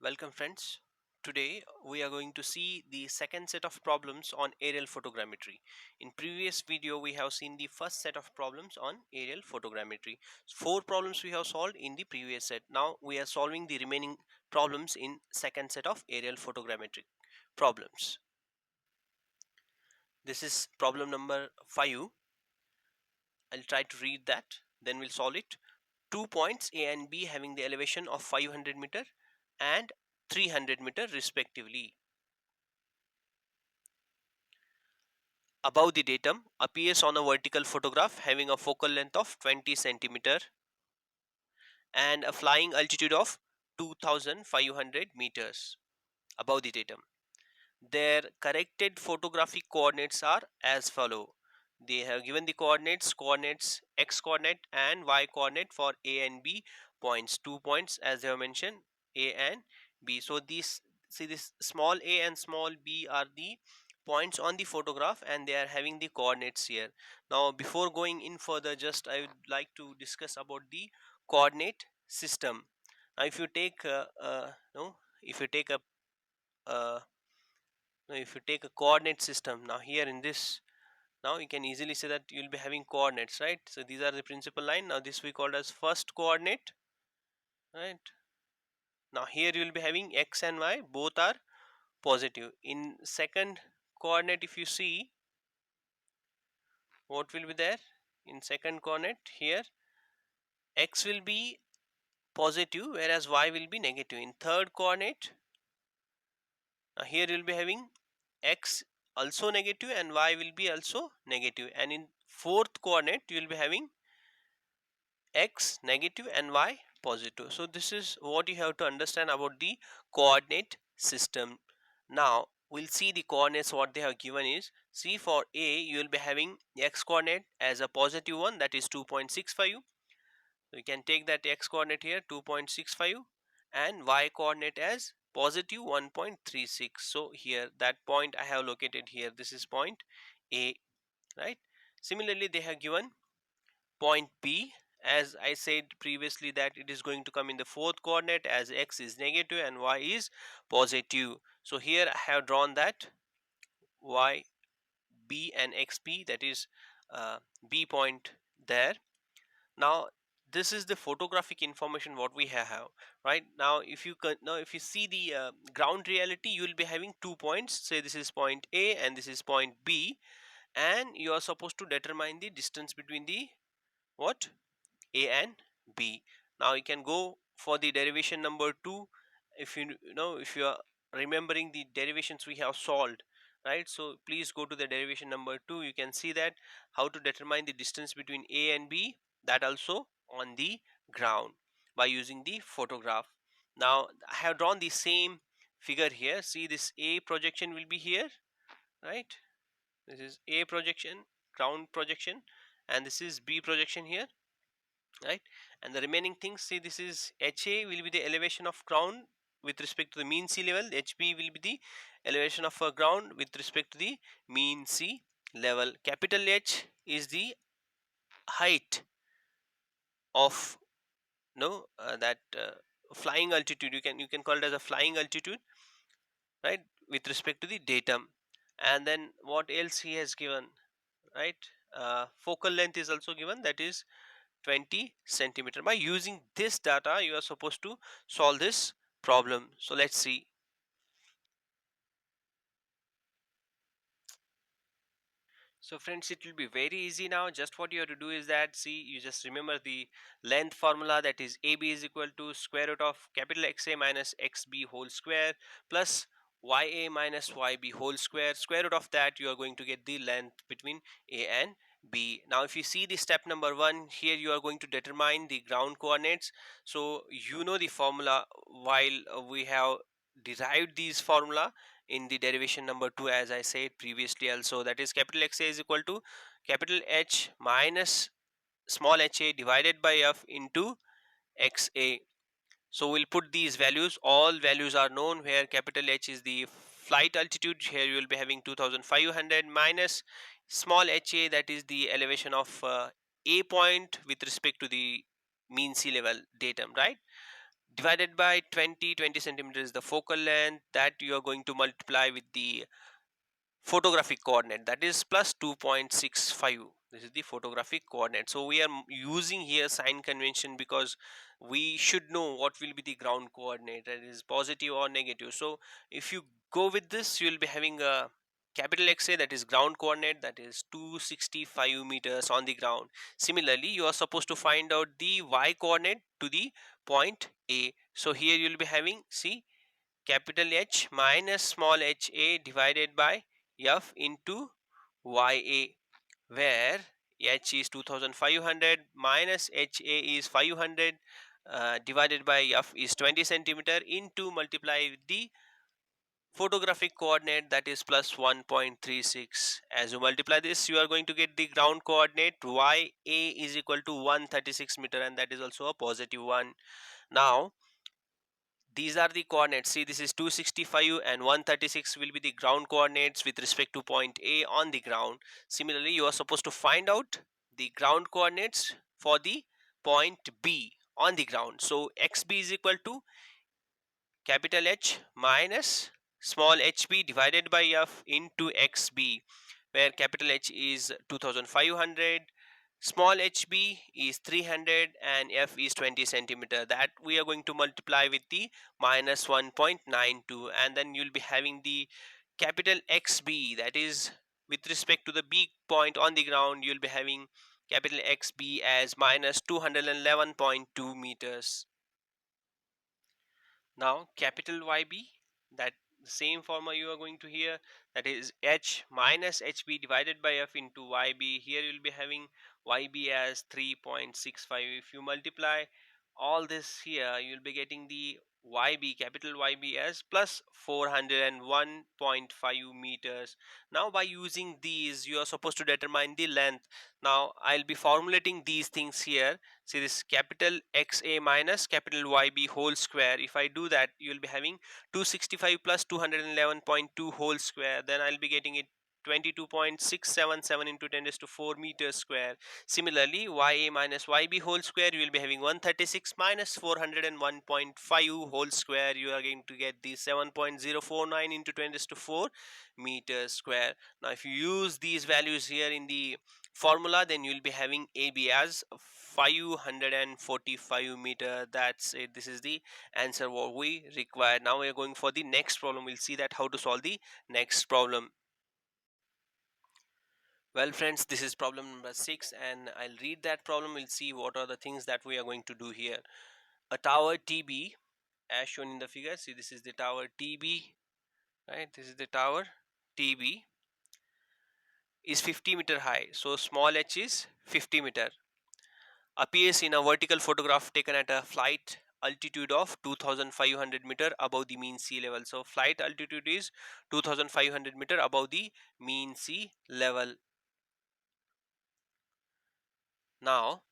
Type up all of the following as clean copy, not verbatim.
Welcome friends. Today we are going to see the second set of problems on aerial photogrammetry. In previous video we have seen the first set of problems on aerial photogrammetry. Four problems we have solved in the previous set. Now we are solving the remaining problems in second set of aerial photogrammetry problems. This is problem number 5. I'll try to read that, then we'll solve it. 2 points A and B having the elevation of 500 meter and 300 meter respectively above the datum appears on a vertical photograph having a focal length of 20 centimeter and a flying altitude of 2500 meters above the datum. Their corrected photographic coordinates are as follow. They have given the coordinates x coordinate and y coordinate for A and B points, 2 points as they have mentioned, A and B. So these, see, this small a and small b are the points on the photograph and they are having the coordinates here. Now before going in further, just I would like to discuss about the coordinate system. Now if you take no if you take a uh, now if you take a coordinate system, now here in this, now you can easily say that you'll be having coordinates, right? So these are the principal line. Now this we called as first coordinate, right? Now here you will be having x and y, both are positive. In second coordinate, if you see, what will be there in second coordinate? Here x will be positive whereas y will be negative. In third coordinate, now here you will be having x also negative and y will be also negative, and in fourth coordinate you will be having x negative and y positive. So this is what you have to understand about the coordinate system. Now we'll see the coordinates. What they have given is, see, for a you will be having x coordinate as a positive one, that is 2.65. So you can take that x coordinate here, 2.65, and y coordinate as positive 1.36. So here that point I have located here, this is point a, right? Similarly they have given point B, as I said previously, that it is going to come in the fourth coordinate as x is negative and y is positive. So here I have drawn that y, b and xp, that is b point there. Now this is the photographic information what we have, right? Now if you now if you see the ground reality, you will be having 2 points. Say this is point A and this is point B, and you are supposed to determine the distance between the what, A and B. Now you can go for the derivation number 2. If if you are remembering the derivations we have solved, right? So please go to the derivation number 2. You can see that how to determine the distance between A and B, that also on the ground by using the photograph. Now I have drawn the same figure here. See, this A projection will be here, right? This is A projection, ground projection, and this is B projection here, right? And the remaining things, see, this is HA will be the elevation of ground with respect to the mean sea level, HB will be the elevation of a ground with respect to the mean sea level. Capital H is the height of that flying altitude, you can call it as a flying altitude, right, with respect to the datum. And then what else he has given, right? Focal length is also given, that is 20 centimeter. By using this data you are supposed to solve this problem. So let's see. So friends, it will be very easy now. Just what you have to do is that, see, you just remember the length formula, that is AB is equal to square root of capital XA minus XB whole square plus YA minus YB whole square. Square root of that, you are going to get the length between A and B. Now if you see the step number 1, here you are going to determine the ground coordinates. So you know the formula, while we have derived these formula in the derivation number 2, as I said previously also, that is capital XA is equal to capital H minus small ha divided by F into XA. So we'll put these values, all values are known, where capital H is the flight altitude, here you will be having 2500 minus small ha, that is the elevation of A point with respect to the mean sea level datum, right? divided by 20 centimeters is the focal length, that you are going to multiply with the photographic coordinate, that is plus 2.65. This is the photographic coordinate. So we are using here sign convention because we should know what will be the ground coordinate, that is positive or negative. So if you go with this, you will be having a capital XA, that is ground coordinate, that is 265 meters on the ground. Similarly, you are supposed to find out the Y coordinate to the point A. So here you will be having, see, capital H minus small ha divided by F into Ya, where H is 2500 minus Ha is 500 divided by F is 20 centimeter into multiply with the photographic coordinate, that is plus 1.36. As you multiply this, you are going to get the ground coordinate Ya is equal to 136 meter, and that is also a positive one. Now these are the coordinates. See, this is 265 and 136 will be the ground coordinates with respect to point A on the ground. Similarly, you are supposed to find out the ground coordinates for the point B on the ground. So xb is equal to capital H minus small hb divided by f into xb, where capital H is 2500, small hb is 300, and f is 20 centimeter. That we are going to multiply with the minus 1.92, and then you'll be having the capital xb, that is with respect to the b point on the ground, you'll be having capital xb as minus 211.2 meters. Now capital YB, that the same formula you are going to hear, that is H minus HB divided by F into YB. Here you will be having YB as 3.65. If you multiply all this here, you will be getting the YB, capital YB, as plus 401.5 meters. Now by using these, you are supposed to determine the length. Now I'll be formulating these things here. See, this capital XA minus capital YB whole square. If I do that, you will be having 265 plus 211.2 whole square. Then I'll be getting it 22.677 into 10 raised to 4 meters square. Similarly, YA minus YB whole square, you will be having 136 minus 401.5 whole square. You are going to get the 7.049 into 10 raised to 4 meters square. Now if you use these values here in the formula, then you will be having AB as 545 meter. That's it. This is the answer what we require. Now we are going for the next problem. We'll see that how to solve the next problem. Well friends, this is problem number 6, and I'll read that problem. We'll see what are the things that we are going to do here. A tower TB, as shown in the figure. See, this is the tower TB, right? This is the tower TB, is 50 meter high. So small h is 50 meter. Appears in a vertical photograph taken at a flight altitude of 2500 meter above the mean sea level. So flight altitude is 2500 meter above the mean sea level. Now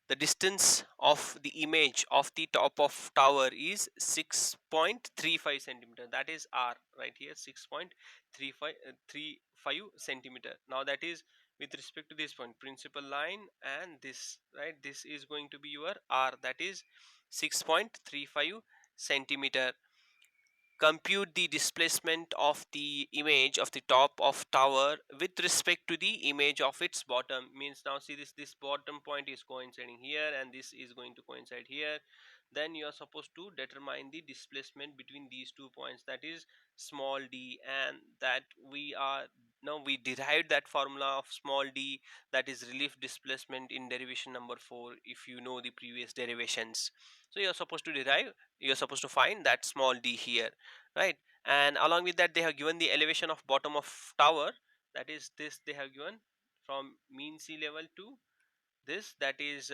the distance of the image of the top of tower is 6.35 centimeter, that is r right here, 6.35 centimeter. Now that is with respect to this point, principal line, and this, right, this is going to be your r, that is 6.35 centimeter. Compute the displacement of the image of the top of tower with respect to the image of its bottom. Means, now see, this bottom point is coinciding here and this is going to coincide here. Then you are supposed to determine the displacement between these 2 points, that is small d, and that we are now we derived that formula of small d, that is relief displacement, in derivation number 4, if you know the previous derivations. So you are supposed to derive, you are supposed to find that small d here, right? And along with that, they have given the elevation of bottom of tower, that is this, they have given from mean sea level to this, that is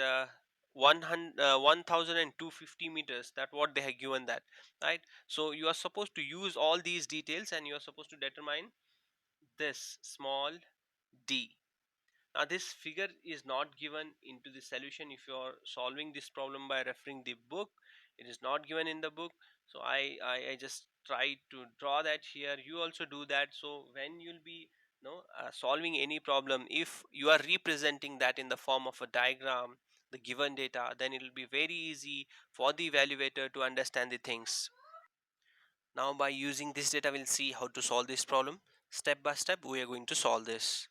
1250 meters, that what they have given that, right? So you are supposed to use all these details and you are supposed to determine this small d. Now this figure is not given into the solution. If you are solving this problem by referring the book, it is not given in the book. So I just try to draw that here. You also do that. So when you'll be solving any problem, if you are representing that in the form of a diagram, the given data, then it will be very easy for the evaluator to understand the things. Now by using this data, we'll see how to solve this problem. Step by step we are going to solve this.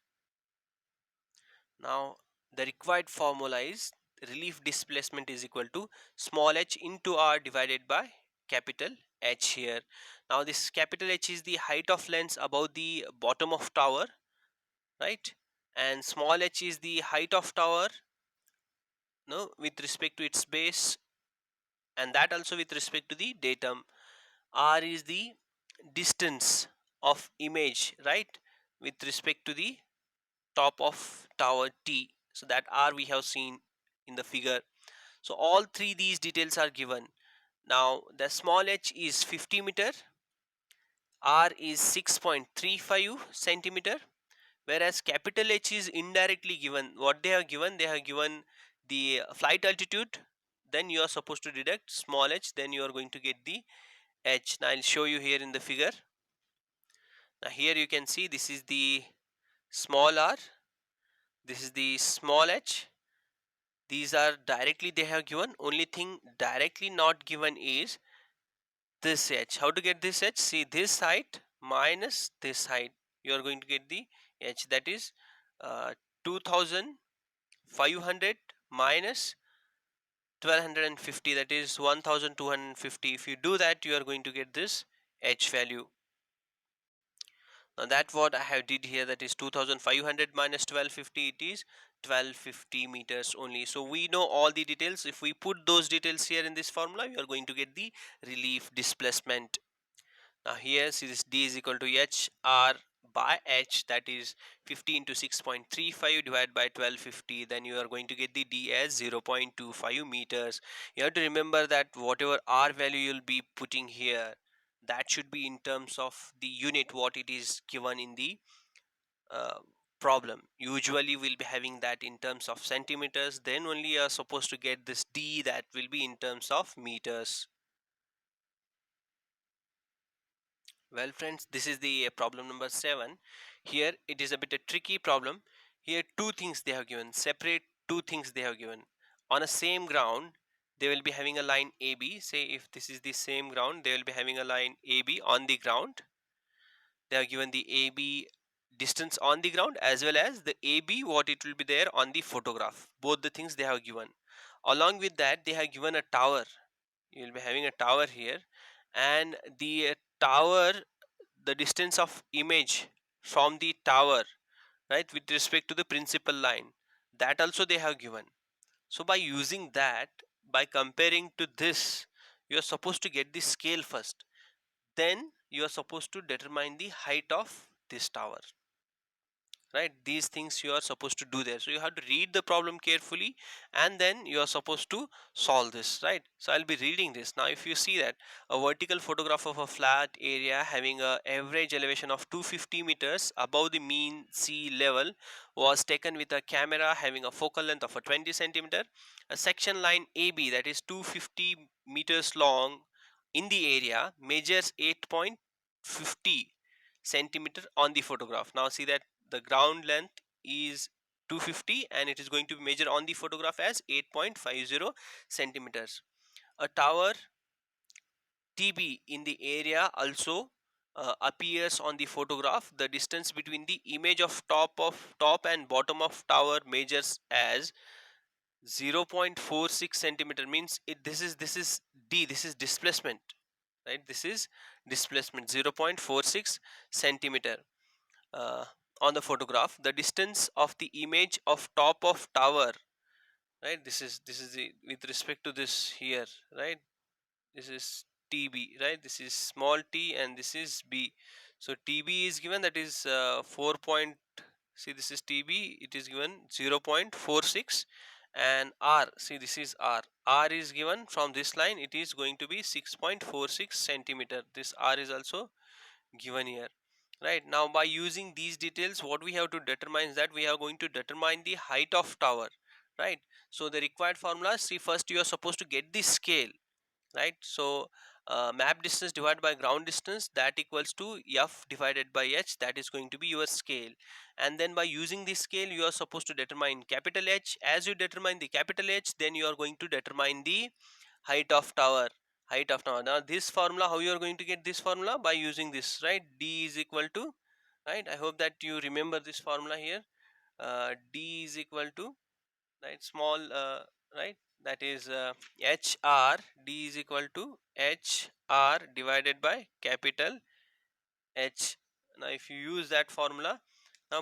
Now the required formula is relief displacement is equal to small h into r divided by capital H here. Now this capital H is the height of lens above the bottom of tower, right? And small h is the height of tower, no, with respect to its base, and that also with respect to the datum. R is the distance of image, right, with respect to the top of tower T. So that R we have seen in the figure. So all three these details are given. Now the small h is 50 meter, R is 6.35 centimeter, whereas capital H is indirectly given. What they have given, they have given the flight altitude, then you are supposed to deduct small h, then you are going to get the h. Now I'll show you here in the figure. Now here you can see this is the small r, this is the small h. These are directly they have given. Only thing directly not given is this h. How to get this h? See this height minus this height. You are going to get the h, that is 2500 minus 1250, that is 1250. If you do that, you are going to get this h value. Now that what I have did here, that is 2500 minus 1250, it is 1250 meters only. So we know all the details. If we put those details here in this formula, you are going to get the relief displacement. Now here see this d is equal to h r by h, that is 50 into 6.35 divided by 1250, then you are going to get the d as 0.25 meters. You have to remember that whatever r value you'll be putting here, that should be in terms of the unit what it is given in the uh, problem. Usually we'll be having that in terms of centimeters, then only you are supposed to get this d that will be in terms of meters. Well friends, this is the problem number 7. Here it is a bit a tricky problem. Here two things they have given, separate two things they have given. On a same ground, they will be having a line AB. Say if this is the same ground, they will be having a line AB on the ground. They have given the AB distance on the ground as well as the AB what it will be there on the photograph. Both the things they have given. Along with that, they have given a tower. You will be having a tower here, and the tower, the distance of image from the tower, right, with respect to the principal line, that also they have given. So by using that, by comparing to this, you are supposed to get the scale first, then you are supposed to determine the height of this tower, right? These things you are supposed to do there. So you have to read the problem carefully, and then you are supposed to solve this, right? So I'll be reading this now. If you see that a vertical photograph of a flat area having a average elevation of 250 meters above the mean sea level was taken with a camera having a focal length of a 20 centimeter, a section line AB that is 250 meters long in the area measures 8.50 centimeter on the photograph. Now see that the ground length is 250 and it is going to be measured on the photograph as 8.50 centimeters. A tower TB in the area also appears on the photograph. The distance between the image of top and bottom of tower measures as 0.46 centimeter, means this is d, this is displacement, right? This is displacement 0.46 centimeter uh, on the photograph. The distance of the image of top of tower, right, this is the, with respect to this here, right, this is TB, right, this is small t and this is b. So TB is given, that is 4 point, see this is TB, it is given 0.46, and R, see this is R is given from this line, it is going to be 6.46 centimeter. This R is also given here, right? Now by using these details, what we have to determine is that we are going to determine the height of tower, right? So the required formula, see, first you are supposed to get the scale, right? So map distance divided by ground distance, that equals to f divided by h, that is going to be your scale. And then by using this scale you are supposed to determine capital H. As you determine the capital H, then you are going to determine the height of tower. Now this formula, how you are going to get this formula? By using this, right? D is equal to, right, I hope that you remember this formula here. D is equal to, right, small, right, that is HR. D is equal to HR divided by capital H. Now if you use that formula, now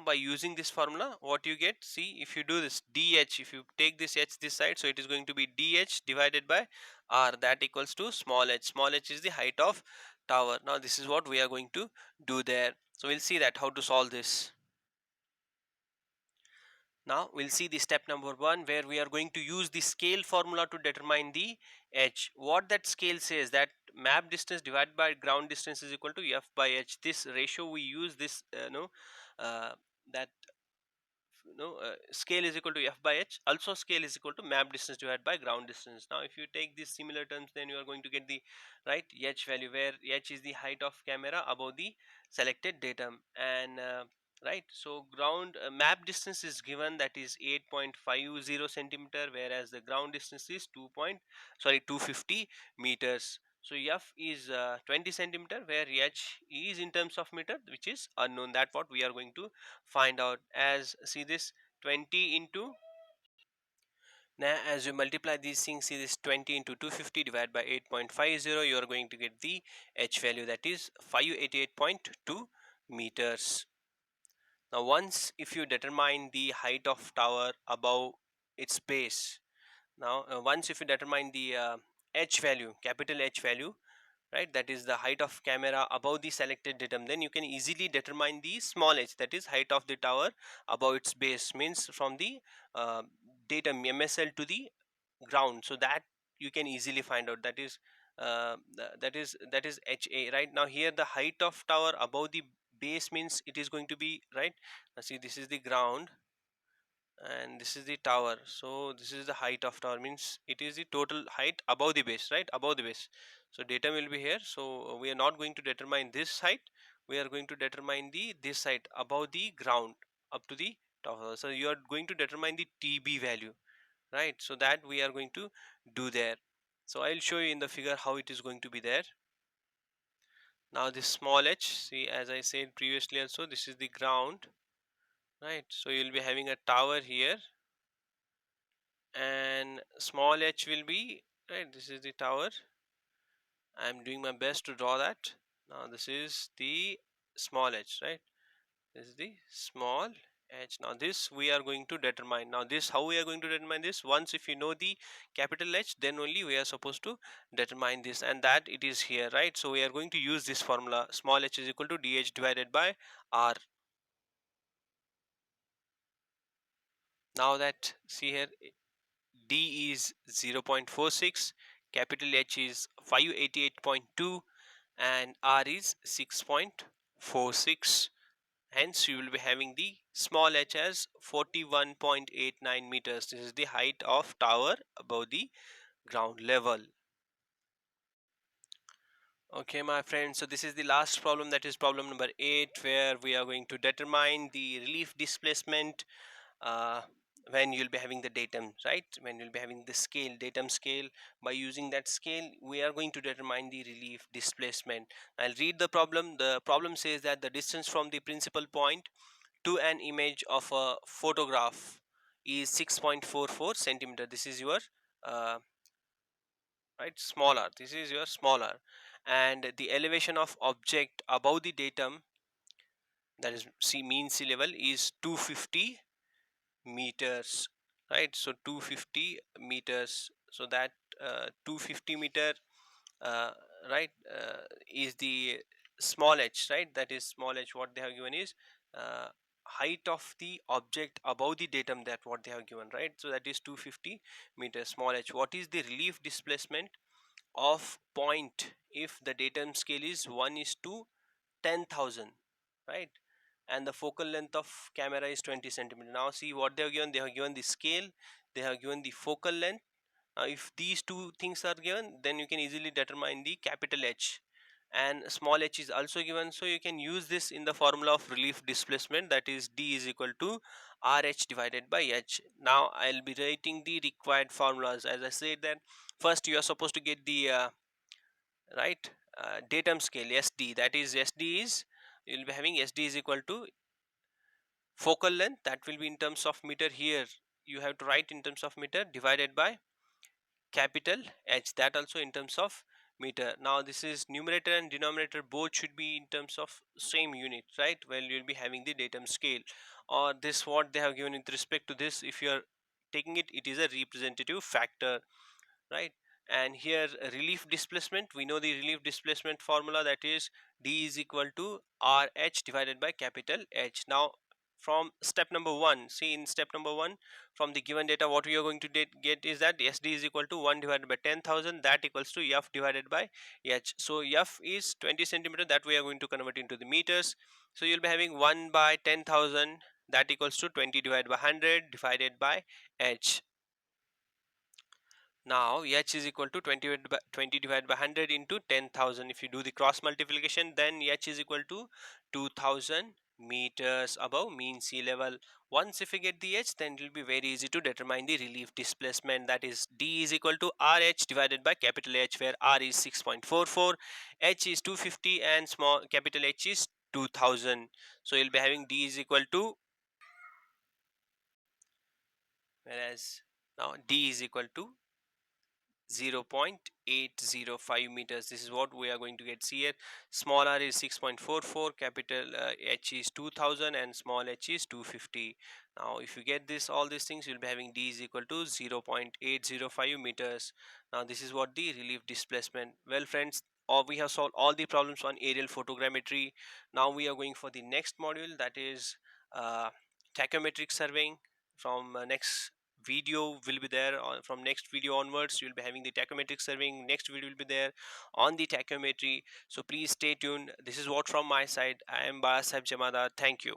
by using this formula, what you get, see, if you do this dh, if you take this h this side, so it is going to be dh divided by r, that equals to small h. Small h is the height of tower. Now this is what we are going to do there. So we'll see that how to solve this. Now we'll see the step number 1, where we are going to use the scale formula to determine the h. What that scale says, that map distance divided by ground distance is equal to f by h. This ratio we use, this that scale is equal to f by h, also scale is equal to map distance divided by ground distance. Now if you take these similar terms, then you are going to get the right h value, where h is the height of camera above the selected datum. And right, so ground map distance is given, that is 8.50 centimeter, whereas the ground distance is 250 meters. So f is 20 centimeter, where h is in terms of meter, which is unknown. That what we are going to find out. As see this 20 into, now as you multiply these things, see this 20 into 250 divided by 8.50, you are going to get the h value, that is 588.2 meters. Now once if you determine the height of tower above its base, now once if you determine the h value, capital H value, right, that is the height of camera above the selected datum, then you can easily determine the small h, that is height of the tower above its base, means from the uh, datum MSL to the ground. So that you can easily find out, that is that is HA. Right, now here the height of tower above the base means it is going to be, right, now see, this is the ground and this is the tower, so this is the height of tower, means it is the total height above the base, right, above the base. So datum will be here, so we are not going to determine this height, we are going to determine the this height above the ground up to the tower. So you are going to determine the TB value, right, so that we are going to do there. So I'll show you in the figure how it is going to be there. Now this small h, see, as I said previously also, this is the ground, right, so you'll be having a tower here, and small h will be, right, this is the tower. I'm doing my best to draw that. Now this is the small h, right, this is the small h. Now this we are going to determine. Now this, how we are going to determine this? Once if you know the capital H, then only we are supposed to determine this, and that it is here, right. So we are going to use this formula, small h is equal to dh divided by r. Now that, see here, D is 0.46, capital H is 588.2, and R is 6.46. Hence you will be having the small h as 41.89 meters. This is the height of tower above the ground level. Okay my friends, so this is the last problem, that is problem number 8, where we are going to determine the relief displacement uh, when you'll be having the datum, right, when you'll be having the scale, datum scale. By using that scale we are going to determine the relief displacement. I'll read the problem. The problem says that the distance from the principal point to an image of a photograph is 6.44 centimeter. This is your uh, right, smaller, this is your smaller, and the elevation of object above the datum, that is mean sea level, is 250 meters, right. So 250 meters, so that 250 meter, uh, right, is the small h, right, that is small h. What they have given is uh, height of the object above the datum, that what they have given, right, so that is 250 meters, small h. What is the relief displacement of point if the datum scale is 1 is to 10,000, right, and the focal length of camera is 20 centimeter. Now see what they have given, they have given the scale, they have given the focal length, If these two things are given, then you can easily determine the capital H, and small h is also given, so you can use this in the formula of relief displacement, that is D is equal to RH divided by H. Now I'll be writing the required formulas. As I said, that first you are supposed to get the right datum scale SD, that is SD is, you'll be having SD is equal to focal length, that will be in terms of meter. Here you have to write in terms of meter, divided by capital H, that also in terms of meter. Now this is numerator and denominator both should be in terms of same unit, right? Well, you'll be having the datum scale, or this what they have given with respect to this, if you are taking it, it is a representative factor, right? And here relief displacement, we know the relief displacement formula, that is D is equal to RH divided by capital H. Now from step number one, see in step number one, from the given data what we are going to get is that SD is equal to 1 divided by 10,000, that equals to F divided by H. So F is 20 centimeter, that we are going to convert into the meters. So you'll be having 1 by 10,000, that equals to 20 divided by 100 divided by H. Now H is equal to 20 divided by 100 into 10,000. If you do the cross multiplication, then H is equal to 2000 meters above mean sea level. Once if you get the H, then it will be very easy to determine the relief displacement, that is D is equal to RH divided by capital H, where R is 6.44, H is 250 and small capital H is 2000. So you'll be having D is equal to, whereas now D is equal to 0.805 meters. This is what we are going to get here. Small r is 6.44, capital H is 2000 and small h is 250. Now if you get this, all these things, you'll be having D is equal to 0.805 meters. Now this is what the relief displacement. Well friends, we have solved all the problems on aerial photogrammetry. Now we are going for the next module, that is tachyometric surveying. From next video will be there, from next video onwards you will be having the tachyometric surveying. Next video will be there on the tachyometry, so please stay tuned. This is what from my side. I am Balasaheb Jamada. Thank you.